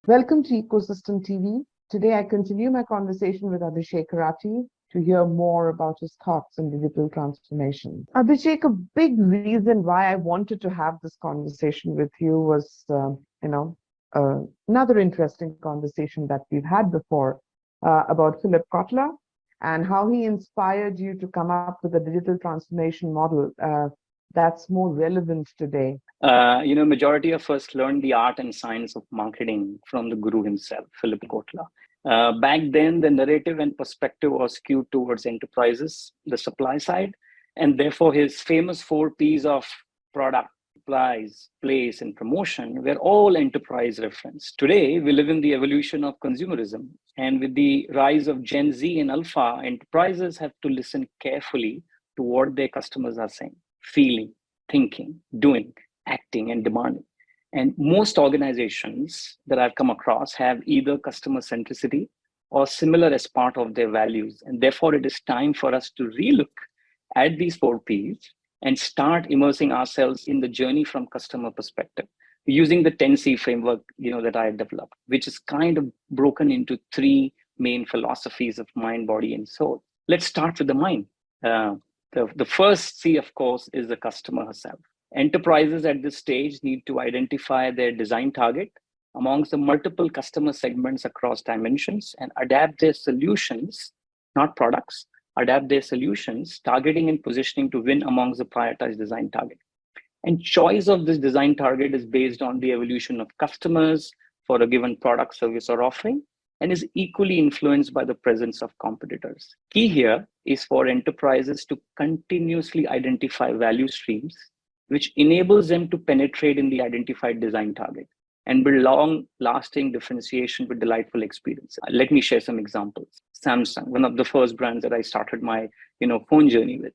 Welcome to Ecosystem TV. Today, I continue my conversation with Abhishek Rathi to hear more about his thoughts on digital transformation. Abhishek, a big reason why I wanted to have this conversation with you was, another interesting conversation that we've had before about Philip Kotler and how he inspired you to come up with a digital transformation model that's more relevant today. Majority of us learned the art and science of marketing from the guru himself, Philip Kotler. Back then, the narrative and perspective was skewed towards enterprises, the supply side, and therefore his famous 4 Ps of product, price, place, and promotion were all enterprise reference. Today, we live in the evolution of consumerism, and with the rise of Gen Z and Alpha, enterprises have to listen carefully to what their customers are saying, feeling, thinking, doing, acting, and demanding. And most organizations that I've come across have either customer centricity or similar as part of their values. And therefore, it is time for us to relook at these 4 Ps and start immersing ourselves in the journey from customer perspective using the 10C framework that I developed, which is kind of broken into 3 main philosophies of mind, body, and soul. Let's start with the mind. The first C, of course, is the customer herself. Enterprises at this stage need to identify their design target amongst the multiple customer segments across dimensions and adapt their solutions, not products, adapt their solutions, targeting and positioning to win amongst the prioritized design target. And choice of this design target is based on the evolution of customers for a given product, service, or offering, and is equally influenced by the presence of competitors. Key here is for enterprises to continuously identify value streams which enables them to penetrate in the identified design target and build long-lasting differentiation with delightful experience. Let me share some examples. Samsung, one of the first brands that I started my phone journey with,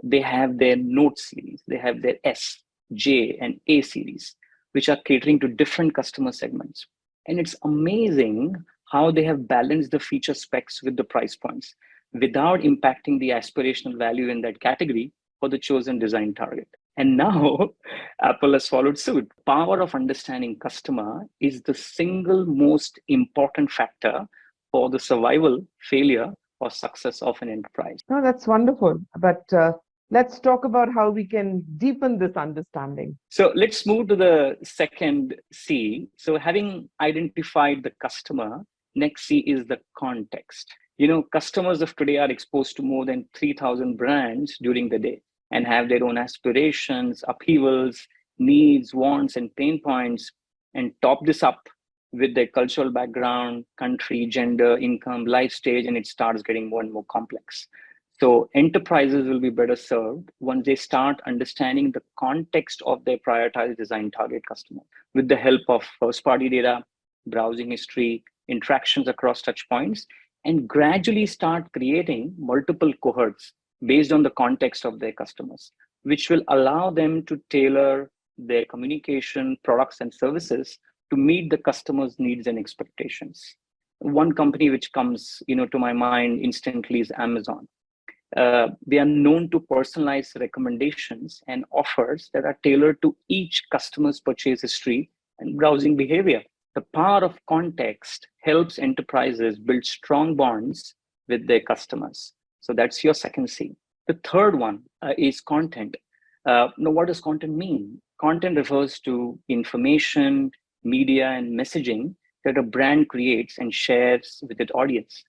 they have their Note series, they have their S, J, and A series, which are catering to different customer segments. And it's amazing how they have balanced the feature specs with the price points without impacting the aspirational value in that category for the chosen design target. And now Apple has followed suit. Power of understanding customer is the single most important factor for the survival, failure, or success of an enterprise. No, that's wonderful. But let's talk about how we can deepen this understanding. So let's move to the second C. So having identified the customer, next C is the context. Customers of today are exposed to more than 3,000 brands during the day and have their own aspirations, upheavals, needs, wants, and pain points, and top this up with their cultural background, country, gender, income, life stage, and it starts getting more and more complex. So enterprises will be better served once they start understanding the context of their prioritized design target customer with the help of first-party data, browsing history, interactions across touch points, and gradually start creating multiple cohorts based on the context of their customers, which will allow them to tailor their communication, products, and services to meet the customer's needs and expectations. One company which comes to my mind instantly is Amazon. They are known to personalize recommendations and offers that are tailored to each customer's purchase history and browsing behavior. The power of context helps enterprises build strong bonds with their customers. So that's your second C. The third one is content. Now, what does content mean? Content refers to information, media, and messaging that a brand creates and shares with its audience.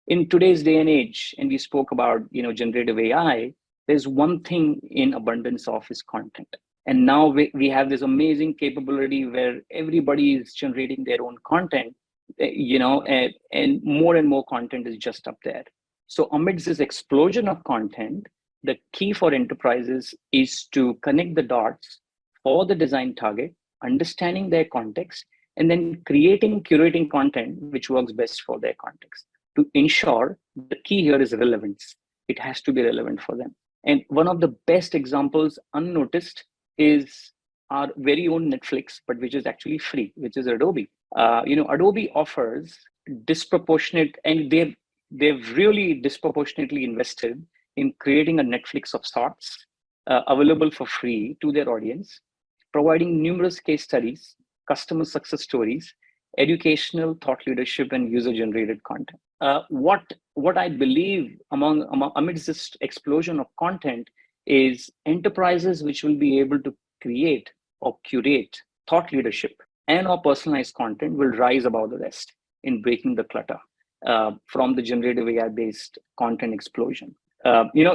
In today's day and age, and we spoke about generative AI, there's one thing in abundance of is content. And now we have this amazing capability where everybody is generating their own content, and more content is just up there. So amidst this explosion of content, the key for enterprises is to connect the dots for the design target, understanding their context, and then curating content which works best for their context. To ensure the key here is relevance. It has to be relevant for them. And one of the best examples unnoticed is our very own Netflix, but which is actually free, which is Adobe. Adobe offers disproportionate, and they've really disproportionately invested in creating a Netflix of sorts, available for free to their audience, providing numerous case studies, customer success stories, educational, thought leadership, and user-generated content. What I believe amidst this explosion of content is enterprises which will be able to create or curate thought leadership and or personalized content will rise above the rest in breaking the clutter from the generative AI-based content explosion.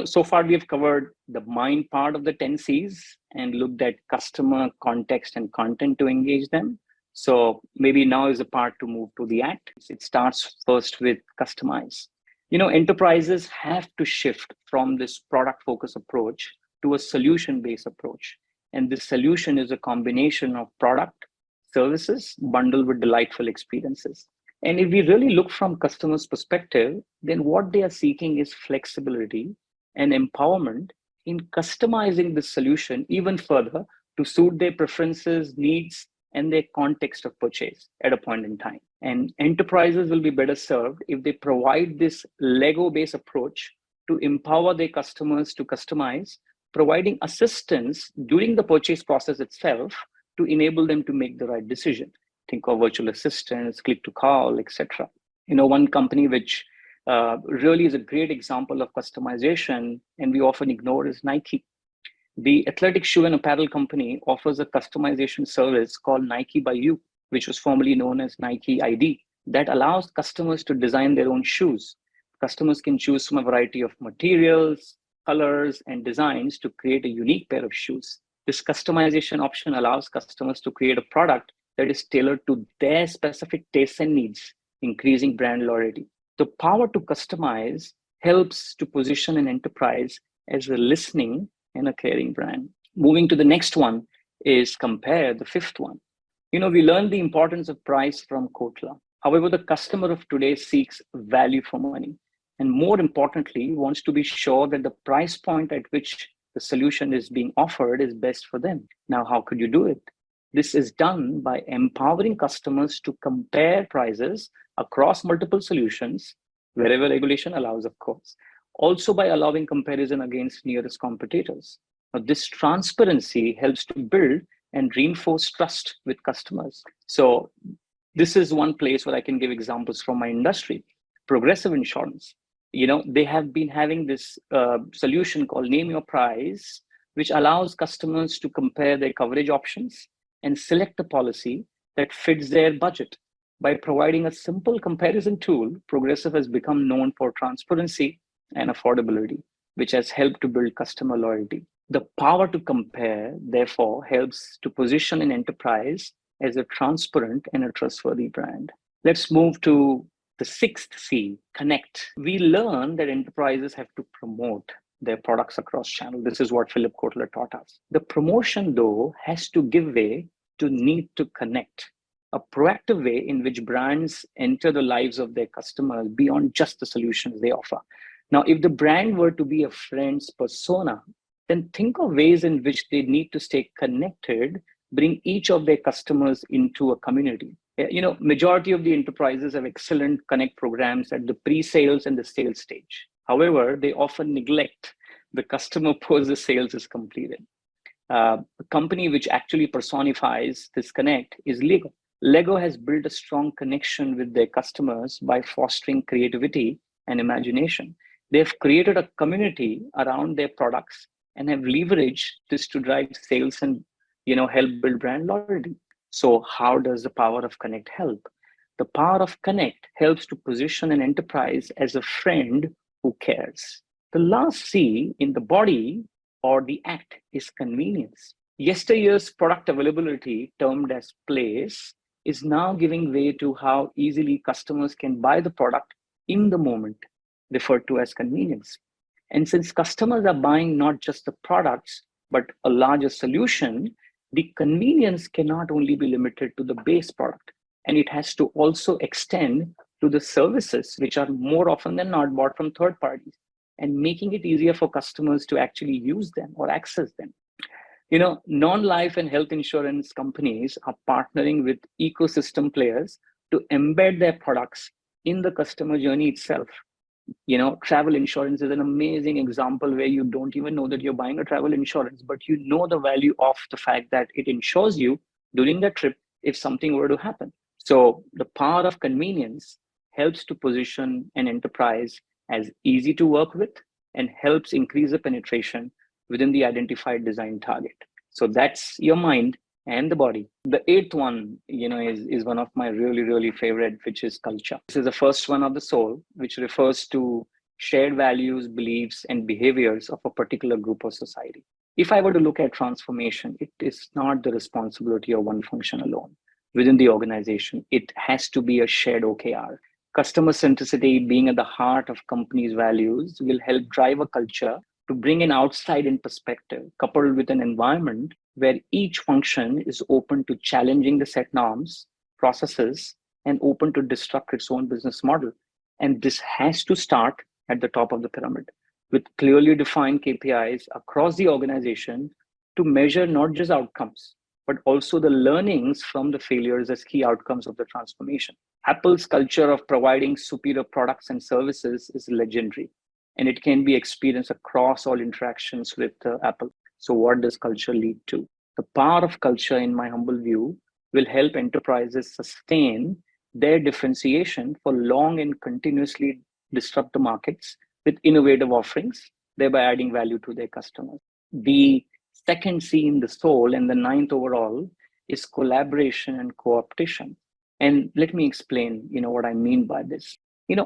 So far we have covered the mind part of the 10 C's and looked at customer, context, and content to engage them. So maybe now is the part to move to the act. It starts first with customize. Enterprises have to shift from this product focused approach to a solution based approach. And this solution is a combination of product, services, bundled with delightful experiences. And if we really look from customers' perspective, then what they are seeking is flexibility and empowerment in customizing the solution even further to suit their preferences, needs, and their context of purchase at a point in time. And enterprises will be better served if they provide this Lego-based approach to empower their customers to customize, providing assistance during the purchase process itself to enable them to make the right decision. Think of virtual assistants, click to call, etc. One company which really is a great example of customization and we often ignore is Nike. The athletic shoe and apparel company offers a customization service called Nike by You, which was formerly known as Nike ID, that allows customers to design their own shoes. Customers can choose from a variety of materials, colors, and designs to create a unique pair of shoes. This customization option allows customers to create a product that is tailored to their specific tastes and needs, increasing brand loyalty. The power to customize helps to position an enterprise as a listening and a caring brand. Moving to the next one is compare, the fifth one. We learned the importance of price from Kotla. However, the customer of today seeks value for money, and more importantly, wants to be sure that the price point at which the solution is being offered is best for them. Now, how could you do it? This is done by empowering customers to compare prices across multiple solutions, wherever regulation allows, of course. Also by allowing comparison against nearest competitors. Now, this transparency helps to build and reinforce trust with customers. So this is one place where I can give examples from my industry. Progressive Insurance, they have been having this solution called Name Your Price, which allows customers to compare their coverage options and select a policy that fits their budget. By providing a simple comparison tool, Progressive has become known for transparency and affordability, which has helped to build customer loyalty. The power to compare, therefore, helps to position an enterprise as a transparent and a trustworthy brand. Let's move to the sixth C, connect. We learn that enterprises have to promote their products across channels. This is what Philip Kotler taught us. The promotion, though, has to give way to need to connect, a proactive way in which brands enter the lives of their customers beyond just the solutions they offer. Now, if the brand were to be a friend's persona, then think of ways in which they need to stay connected, bring each of their customers into a community. Majority of the enterprises have excellent connect programs at the pre-sales and the sales stage. However, they often neglect the customer post the sales is completed. A company which actually personifies this connect is Lego. Lego has built a strong connection with their customers by fostering creativity and imagination. They've created a community around their products and have leveraged this to drive sales and help build brand loyalty. So how does the power of connect help? The power of connect helps to position an enterprise as a friend who cares. The last C in the body or the act is convenience. Yesteryear's product availability, termed as place, is now giving way to how easily customers can buy the product in the moment, referred to as convenience. And since customers are buying not just the products, but a larger solution, the convenience cannot only be limited to the base product, and it has to also extend to the services, which are more often than not bought from third parties, and making it easier for customers to actually use them or access them. Non-life and health insurance companies are partnering with ecosystem players to embed their products in the customer journey itself. Travel insurance is an amazing example where you don't even know that you're buying a travel insurance, but you know the value of the fact that it insures you during the trip if something were to happen. So the power of convenience helps to position an enterprise as easy to work with and helps increase the penetration within the identified design target. So that's your mind and the body. The eighth one, is one of my really, really favorite, which is culture. This is the first one of the soul, which refers to shared values, beliefs, and behaviors of a particular group or society. If I were to look at transformation, it is not the responsibility of one function alone within the organization. It has to be a shared OKR. Customer centricity being at the heart of companies' values will help drive a culture to bring an outside in perspective, coupled with an environment where each function is open to challenging the set norms, processes, and open to disrupt its own business model. And this has to start at the top of the pyramid with clearly defined KPIs across the organization to measure not just outcomes, but also the learnings from the failures as key outcomes of the transformation. Apple's culture of providing superior products and services is legendary, and it can be experienced across all interactions with Apple. So, what does culture lead to? The power of culture, in my humble view, will help enterprises sustain their differentiation for long and continuously disrupt the markets with innovative offerings, thereby adding value to their customers. The second C in the soul and the ninth overall is collaboration and co-optation. And let me explain, what I mean by this.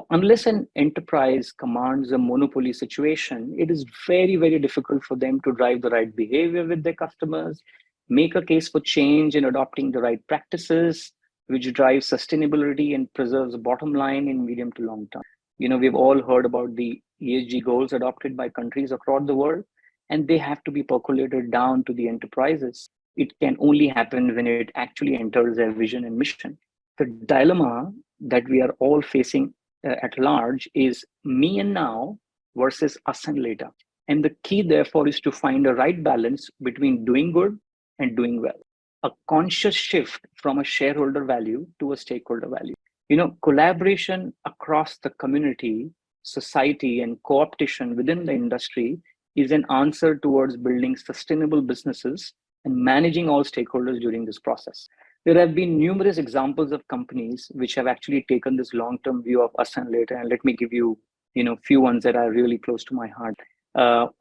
Unless an enterprise commands a monopoly situation, it is very, very difficult for them to drive the right behavior with their customers, make a case for change in adopting the right practices, which drives sustainability and preserves the bottom line in medium to long term. We've all heard about the ESG goals adopted by countries across the world, and they have to be percolated down to the enterprises. It can only happen when it actually enters their vision and mission. The dilemma that we are all facing at large is me and now versus us and later. And the key, therefore, is to find a right balance between doing good and doing well. A conscious shift from a shareholder value to a stakeholder value. Collaboration across the community, society, and co-optation within the industry is an answer towards building sustainable businesses and managing all stakeholders during this process. There have been numerous examples of companies which have actually taken this long-term view of us and later. And let me give you, few ones that are really close to my heart.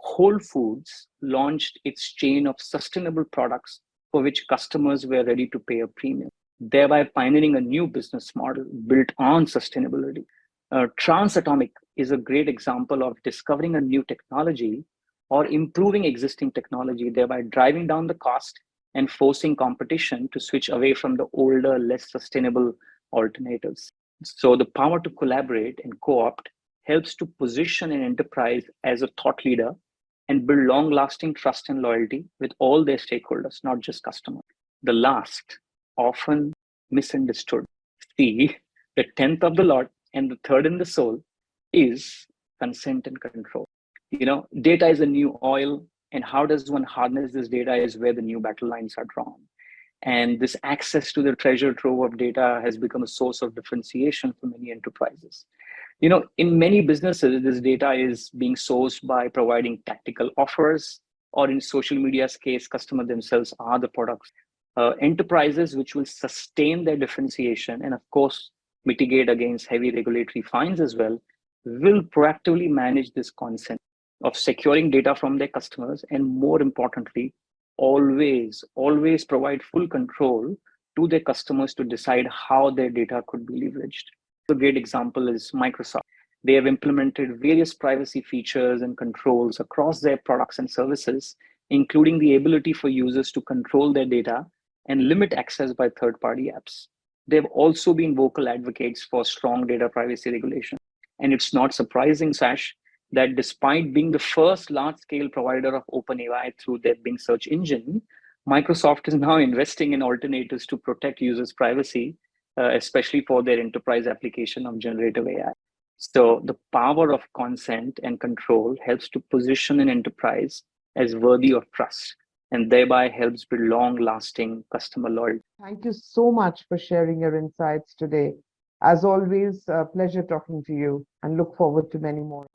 Whole Foods launched its chain of sustainable products for which customers were ready to pay a premium, thereby pioneering a new business model built on sustainability. Transatomic is a great example of discovering a new technology or improving existing technology, thereby driving down the cost and forcing competition to switch away from the older, less sustainable alternatives. So the power to collaborate and co-opt helps to position an enterprise as a thought leader and build long-lasting trust and loyalty with all their stakeholders, not just customers. The last, often misunderstood C, the 10th of the Lord and the third in the soul, is consent and control. Data is a new oil, and how does one harness this data is where the new battle lines are drawn. And this access to the treasure trove of data has become a source of differentiation for many enterprises. In many businesses, this data is being sourced by providing tactical offers, or in social media's case, customers themselves are the products. Enterprises which will sustain their differentiation and, of course, mitigate against heavy regulatory fines as well, will proactively manage this consent of securing data from their customers, and more importantly, always provide full control to their customers to decide how their data could be leveraged. A great example is Microsoft. They have implemented various privacy features and controls across their products and services, including the ability for users to control their data and limit access by third-party apps. They've also been vocal advocates for strong data privacy regulation. And it's not surprising, Sash, that despite being the first large-scale provider of OpenAI through their Bing search engine, Microsoft is now investing in alternatives to protect users' privacy, especially for their enterprise application of generative AI. So the power of consent and control helps to position an enterprise as worthy of trust, and thereby helps build long-lasting customer loyalty. Thank you so much for sharing your insights today. As always, a pleasure talking to you, and look forward to many more.